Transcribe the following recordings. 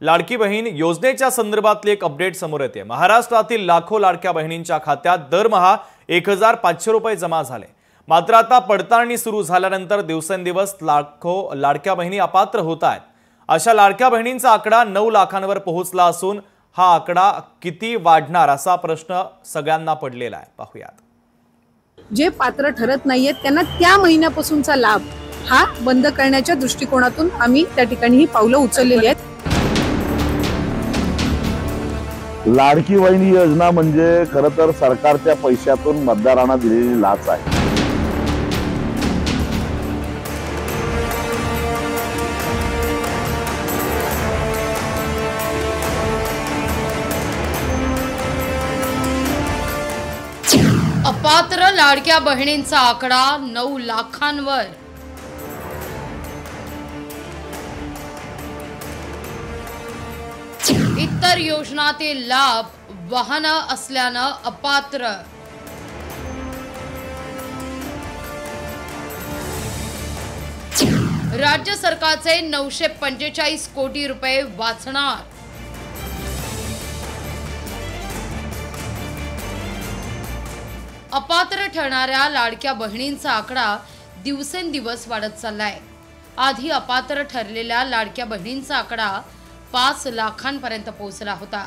लाडकी बहीण योजनेच्या संदर्भातली एक अपडेट समोर येते। महाराष्ट्रातील लाखो लाडक्या बहिणींच्या खात्यात दरमहा 1500 रुपये जमा झाले। मात्र आता पडताळणी सुरू झाल्यानंतर दिवसेंदिवस लाखो लाडक्या बहिणी अपात्र होत आहेत। अशा लाडक्या बहिणींचा आकडा 9 लाखांवर पोहोचला असून हा आकडा किती वाढणार असा प्रश्न सगळ्यांना पडलेला आहे। पाहूयात। जे पात्र ठरत नाहीयेत त्यांना त्या महिन्यापासूनचा लाभ हा बंद करण्याच्या दृष्टिकोनातून आम्ही त्या ठिकाणी ही पावलं उचललेली आहेत। लाडकी बहीण योजना म्हणजे खरं तर सरकारच्या पैशातून मतदारांना दिलेली लाच आहे। अपात्र लाडक्या बहिणींचा आकडा 9 लाखांवर। इतर योजनातील लाभ वाहन असल्यानं अपात्र। राज्य सरकारचे 945 कोटी रुपये वाचणार। अपात्र ठरणाऱ्या लाडक्या बहिणींचा आकडा दिवसेंदिवस वाढत चाललाय। आधी अपात्र ठरलेल्या लाडक्या बहिणींचा आकडा 5 लाखांपर्यंत पोहोचला होता।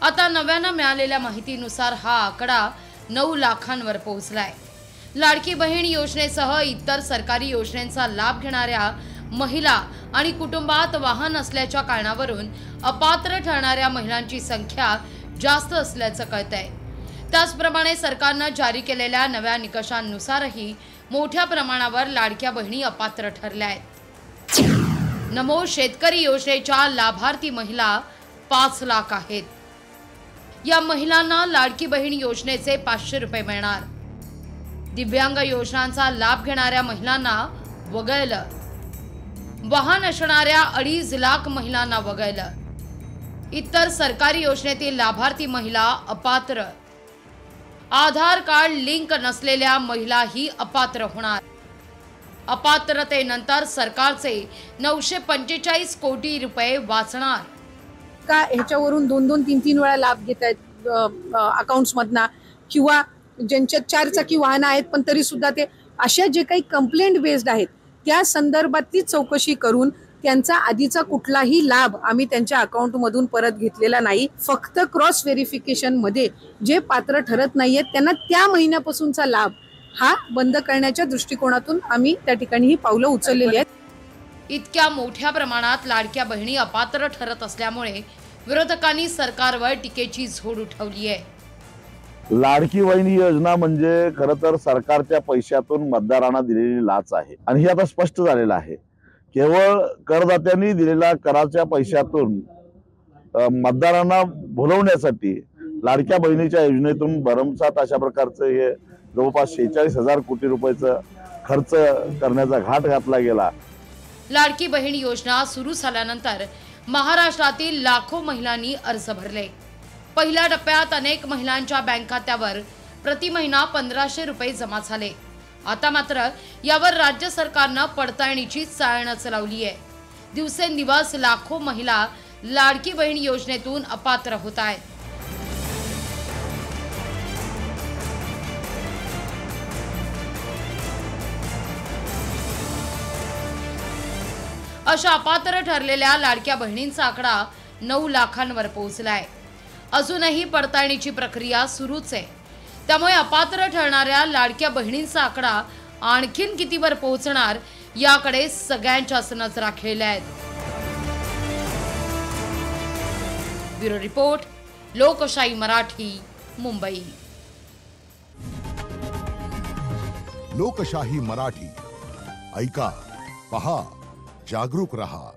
आता नव्यानं मिळालेल्या माहितीनुसार हा आकडा 9 लाखांवर पोहोचलाय। लाडकी बहीण योजनेसह इतर सरकारी योजनांचा लाभ घेणाऱ्या महिला आणि कुटुंबात वाहन असल्याच्या कारणावरून अपात्र ठरणाऱ्या महिलांची संख्या जास्त असल्याचं कळतंय। त्याचप्रमाणे सरकारने जारी केलेल्या नव्या निकषांनुसारही मोठ्या प्रमाणावर लाडक्या बहिणी अपात्र ठरल्या आहेत। नमो शेतकरी योजनेच्या लाभार्थी महिला 5 लाख आहेत। या महिलांना लाडकी बहीण योजनेचे 500 रुपये मिळणार। दिव्यांग योजनांचा लाभ घेणाऱ्या महिलांना वगळलं। वाहन असणाऱ्या 2.5 लाख महिलांना वगळलं। इतर सरकारी योजनेतील लाभार्थी महिला अपात्र। आधार कार्ड लिंक नसलेल्या महिलाही अपात्र होणार। अपात्रतेनंतर सरकारचे 945 कोटी रुपये वाचणार। का ह्याच्यावरून 2-2, 3-3 वेळा लाभ घेत आहेत अकाउंट्स मधना, किंवा ज्यांच्यात 4 चाकी वाहन आहेत पण तरी सुद्धा ते अशा जे काही कंप्लेंट बेस्ड आहेत त्या संदर्भातली चौकशी करून त्यांचा आधीचा कुठलाही लाभ आम्ही त्यांच्या अकाउंट मधून परत घेतलेला नाही। फक्त क्रॉस व्हेरिफिकेशन मध्ये जे पात्र ठरत नाहीयेत त्यांना त्या महिन्यापासूनचा लाभ हा बंद करण्याच्या दृष्टिकोनातून आम्ही त्या ठिकाणी ही पावलं उचललेली आहेत। इतक्या मोठ्या प्रमाणात लाडक्या बहिणी अपात्र ठरत असल्यामुळे विरोधकांनी सरकारवर टीकेची झोड उठवली आहे। लाडकी बहीण योजना म्हणजे खरं तर सरकारच्या पैशातून मतदारांना दिलेली लाच आहे आणि हे आता स्पष्ट झालेलं आहे। केवळ करदात्यांनी दिलेल्या कराच्या पैशातून मतदारांना भुलवण्यासाठी लाडक्या बहिणीच्या योजनेतून भरमसाठ अशा प्रकारचं हे जवळपास 46,000 कोटी रुपयाचा खर्च करण्याचा घाट घातला गेला। लाडकी बहीण योजना सुरू झाल्यानंतर महाराष्ट्रातील लाखो महिलांनी अर्ज भरले। पहिल्या टप्प्यात अनेक महिलांच्या बँक खात्यावर प्रति महिना 1500 रुपये जमा झाले। आता मात्र यावर राज्य सरकारने पडताळणीची चाळणच लावली आहे। दिवसेंदिवस लाखो महिला लाडकी बहीण योजनेतून अपात्र होत आहेत। अशा अपात्र ठरलेल्या लाडक्या बहिणींचा आकडा 9 लाखांवर पोहोचलाय। अजूनही पडताळणीची प्रक्रिया सुरूच आहे। त्यामुळे अपात्र ठरणाऱ्या लाडक्या बहिणींचा आकडा आणखीन कितीवर पोहोचणार याकडे सगळ्यांच्याच नजरा खेळल्या आहेत। ब्युरो रिपोर्ट, लोकशाही मराठी, मुंबई। लोकशाही मराठी ऐका, पहा, जागरूक रहा।